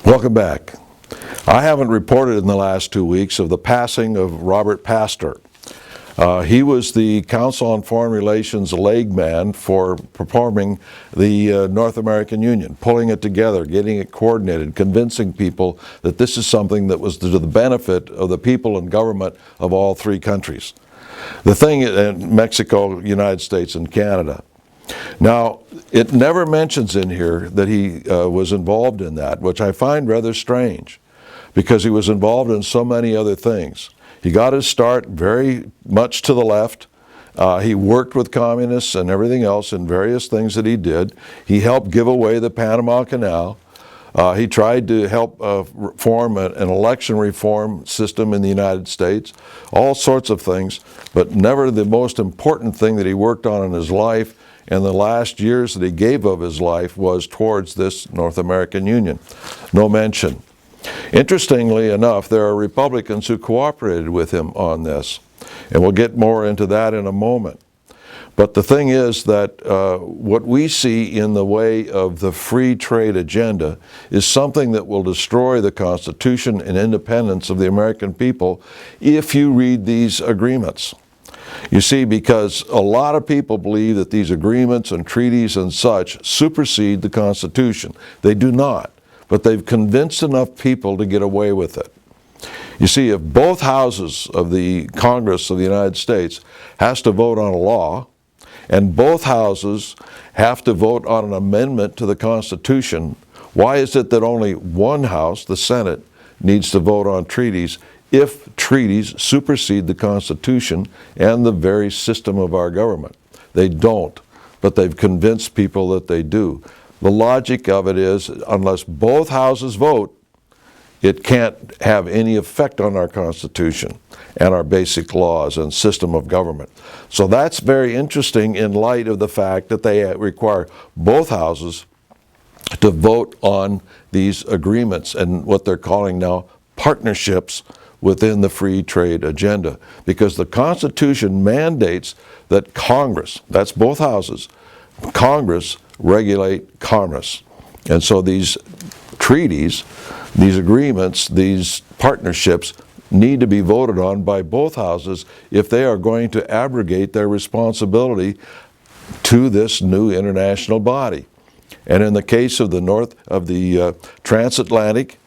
Welcome back. I haven't reported in the last 2 weeks of the passing of Robert Pastor. He was the Council on Foreign Relations leg man for performing the North American Union, pulling it together, getting it coordinated, convincing people that this is something that was to the benefit of the people and government of all three countries. The thing in Mexico, United States, and Canada. Now, it never mentions in here that he was involved in that, which I find rather strange, because he was involved in so many other things. He got his start very much to the left. He worked with communists and everything else in various things that he did. He helped give away the Panama Canal. He tried to help form an election reform system in the United States, all sorts of things, but never the most important thing that he worked on in his life and the last years that he gave of his life was towards this North American Union. No mention. Interestingly enough, there are Republicans who cooperated with him on this, and we'll get more into that in a moment. But the thing is that what we see in the way of the free trade agenda is something that will destroy the Constitution and independence of the American people if you read these agreements. You see, because a lot of people believe that these agreements and treaties and such supersede the Constitution. They do not, but they've convinced enough people to get away with it. You see, if both houses of the Congress of the United States has to vote on a law, and both houses have to vote on an amendment to the Constitution, why is it that only one house, the Senate, needs to vote on treaties if treaties supersede the Constitution and the very system of our government? They don't, but they've convinced people that they do. The logic of it is, unless both houses vote, it can't have any effect on our Constitution and our basic laws and system of government. So that's very interesting in light of the fact that they require both houses to vote on these agreements and what they're calling now partnerships within the free trade agenda, because the Constitution mandates that Congress, that's both houses, Congress regulate commerce. And so these treaties, these agreements, these partnerships need to be voted on by both houses if they are going to abrogate their responsibility to this new international body. And in the case of the transatlantic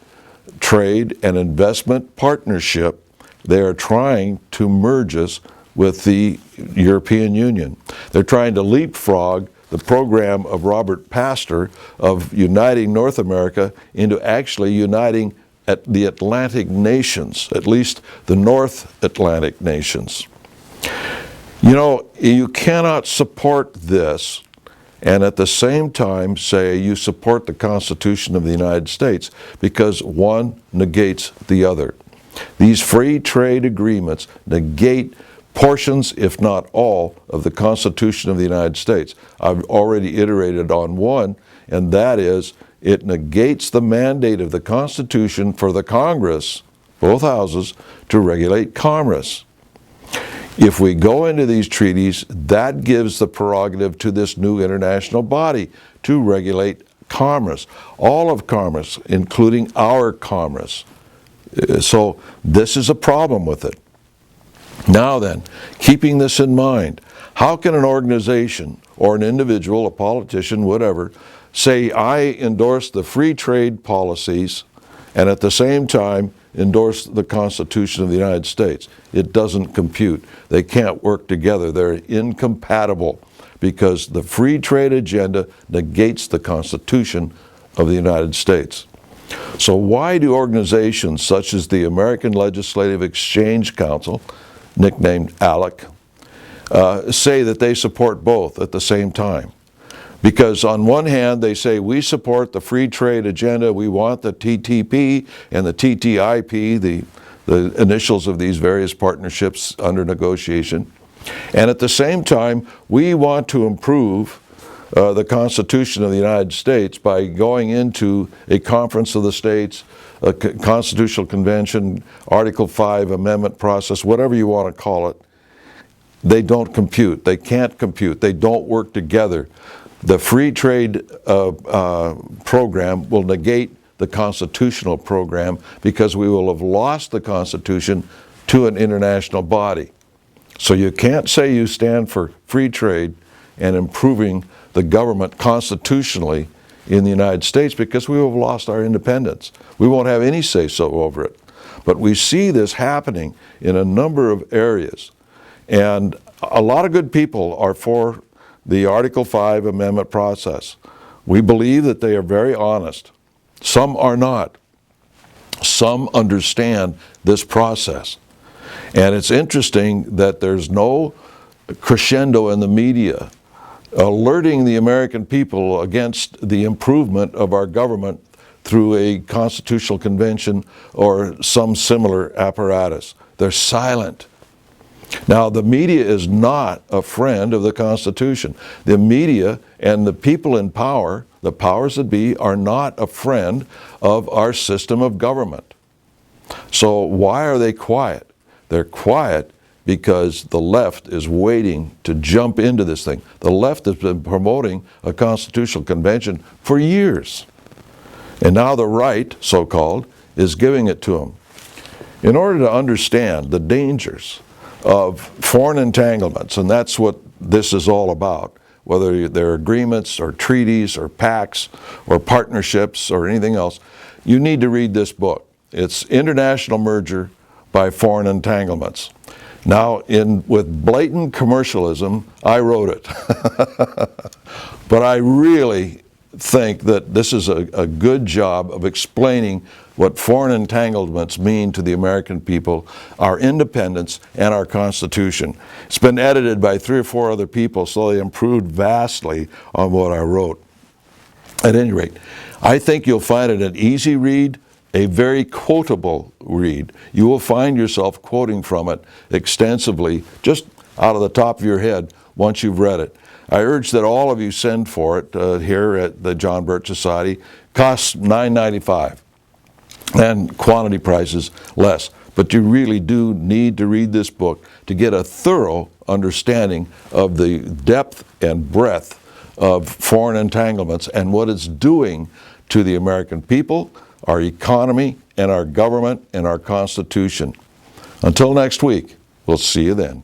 trade and investment partnership, they are trying to merge us with the European Union. They're trying to leapfrog the program of Robert Pastor of uniting North America into actually uniting at the Atlantic nations, at least the North Atlantic nations. You know, you cannot support this and at the same time say you support the Constitution of the United States, because one negates the other. These free trade agreements negate portions, if not all, of the Constitution of the United States. I've already iterated on one, and that is it negates the mandate of the Constitution for the Congress, both houses, to regulate commerce. If we go into these treaties, that gives the prerogative to this new international body to regulate commerce, all of commerce, including our commerce. So this is a problem with it. Now then, keeping this in mind, how can an organization or an individual, a politician, whatever, say, I endorse the free trade policies and at the same time endorse the Constitution of the United States? It doesn't compute. They can't work together. They're incompatible because the free trade agenda negates the Constitution of the United States. So why do organizations such as the American Legislative Exchange Council, nicknamed ALEC, say that they support both at the same time? Because on one hand, they say, we support the free trade agenda, we want the TTP and the TTIP, the initials of these various partnerships under negotiation. And at the same time, we want to improve the Constitution of the United States by going into a conference of the states, a constitutional convention, Article 5 amendment process, whatever you want to call it. They don't compute. They can't compute. They don't work together. The free trade program will negate the constitutional program because we will have lost the Constitution to an international body. So you can't say you stand for free trade and improving the government constitutionally in the United States because we will have lost our independence. We won't have any say-so over it. But we see this happening in a number of areas. And a lot of good people are for the Article 5 amendment process. We believe that they are very honest. Some are not. Some understand this process. And it's interesting that there's no crescendo in the media alerting the American people against the improvement of our government through a constitutional convention or some similar apparatus. They're silent. Now, the media is not a friend of the Constitution. The media and the people in power, the powers that be, are not a friend of our system of government. So why are they quiet? They're quiet because the left is waiting to jump into this thing. The left has been promoting a constitutional convention for years. And now the right, so-called, is giving it to them. In order to understand the dangers of foreign entanglements, and that's what this is all about, whether they're agreements or treaties or pacts or partnerships or anything else, you need to read this book. It's International Merger by Foreign Entanglements. Now, with blatant commercialism, I wrote it. But I really think that this is a good job of explaining what foreign entanglements mean to the American people, our independence, and our Constitution. It's been edited by 3 or 4 other people, so they improved vastly on what I wrote. At any rate, I think you'll find it an easy read, a very quotable read. You will find yourself quoting from it extensively, just out of the top of your head once you've read it. I urge that all of you send for it here at the John Birch Society. Costs $9.95 and quantity prices less. But you really do need to read this book to get a thorough understanding of the depth and breadth of foreign entanglements and what it's doing to the American people, our economy, and our government, and our Constitution. Until next week, we'll see you then.